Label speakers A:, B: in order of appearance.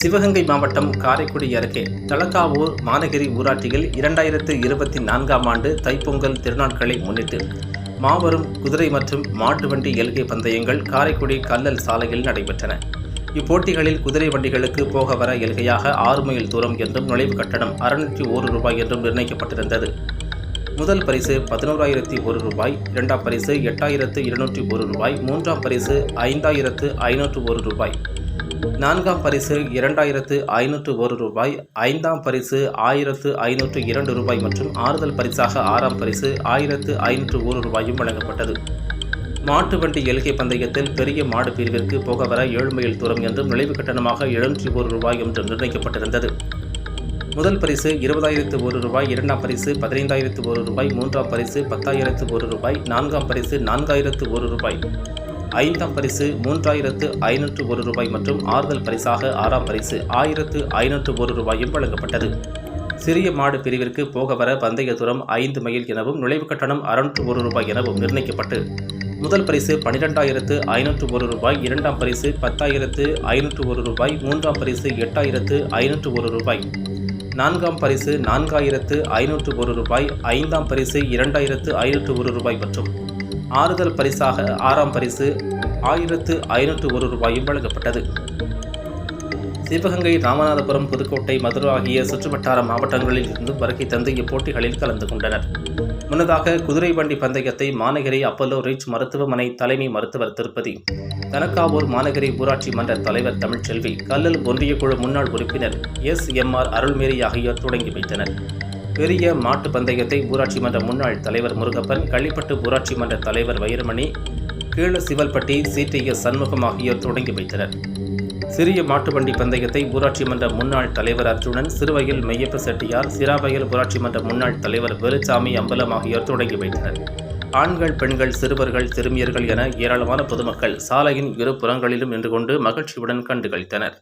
A: சிவகங்கை மாவட்டம் காரைக்குடி அருகே தலக்காவூர் மாநகரி ஊராட்சியில் 2024ஆம் ஆண்டு தைப்பொங்கல் திருநாட்களை முன்னிட்டு மாபெரும் குதிரை மற்றும் மாட்டு வண்டி எல்கை பந்தயங்கள் காரைக்குடி கல்லல் சாலையில் நடைபெற்றன. இப்போட்டிகளில் குதிரை வண்டிகளுக்கு போக வர எல்கையாக 6 மைல் தூரம் என்றும் நுழைவு கட்டணம் 601 ரூபாய் என்றும் நிர்ணயிக்கப்பட்டிருந்தது. முதல் பரிசு 11,001 ரூபாய், இரண்டாம் பரிசு 8,201 ரூபாய், மூன்றாம் பரிசு 5,501 ரூபாய், நான்காம் பரிசு 2,501 ரூபாய், ஐந்தாம் பரிசு 1,502 ரூபாய் மற்றும் ஆறுதல் பரிசாக 6ஆம் பரிசு 1,501 ரூபாயும் வழங்கப்பட்டது. மாட்டு வண்டி எல்கை பந்தயத்தில் பெரிய மாடு பிரிவிற்கு போக வர 7 மைல் தூரம் என்றும் நுழைவு கட்டணமாக 701 ரூபாய் என்றும் நிர்ணயிக்கப்பட்டிருந்தது. முதல் பரிசு 20,001 ரூபாய், இரண்டாம் பரிசு 15,001 ரூபாய், மூன்றாம் பரிசு 10,001 ரூபாய், நான்காம் பரிசு 4,001 ரூபாய், ஐந்தாம் பரிசு 3,501 ரூபாய் மற்றும் ஆறுதல் பரிசாக 6ஆம் பரிசு 1,501 ரூபாயும் வழங்கப்பட்டது. சிறிய மாடு பிரிவிற்கு போக வர பந்தய தூரம் 5 மைல் எனவும் நுழைவு கட்டணம் 601 ரூபாய் எனவும் நிர்ணயிக்கப்பட்டு முதல் பரிசு 12,501 ரூபாய், இரண்டாம் பரிசு 10,501 ரூபாய், மூன்றாம் பரிசு 8,501 ரூபாய், நான்காம் பரிசு 4,501 ரூபாய், ஐந்தாம் பரிசு 2,501 ரூபாய் மற்றும் ஆறுதல் பரிசாக 6ஆம் பரிசு 1,501 ரூபாயும் வழங்கப்பட்டது. சிவகங்கை, ராமநாதபுரம், புதுக்கோட்டை, மதுரை ஆகிய சுற்றுவட்டார மாவட்டங்களில் இருந்து வருகை தந்து இப்போட்டிகளில் கலந்து கொண்டனர். முன்னதாக குதிரை வண்டி பந்தயத்தை மாநகரி அப்பல்லோ ரிச் மருத்துவமனை தலைமை மருத்துவர் திருப்பதி, தலக்காவூர் மாநகரி ஊராட்சி மன்ற தலைவர் தமிழ்ச்செல்வி, கல்லல் ஒன்றியக்குழு முன்னாள் உறுப்பினர் SMR அருள்மேரி ஆகியோர் தொடங்கி வைத்தனர். பெரிய மாட்டு பந்தயத்தை ஊராட்சி மன்ற முன்னாள் தலைவர் முருகப்பன், கள்ளிப்பட்டு ஊராட்சி மன்ற தலைவர் வைரமணி, கீழ சிவல்பட்டி CTS சண்முகம் ஆகியோர் தொடங்கி வைத்தனர். சிறிய மாட்டு வண்டி பந்தயத்தை ஊராட்சி மன்ற முன்னாள் தலைவர் அர்ஜுனன், சிறுவயல் மெய்யப்ப செட்டியார், சிராவயல் ஊராட்சி மன்ற முன்னாள் தலைவர் வெறுச்சாமி அம்பலம் ஆகியோர் தொடங்கி வைத்தனர். ஆண்கள், பெண்கள், சிறுவர்கள், சிறுமியர்கள் என ஏராளமான பொதுமக்கள் சாலையின் இரு புறங்களிலும் நின்று கொண்டு மகிழ்ச்சியுடன் கண்டுகளித்தனர்.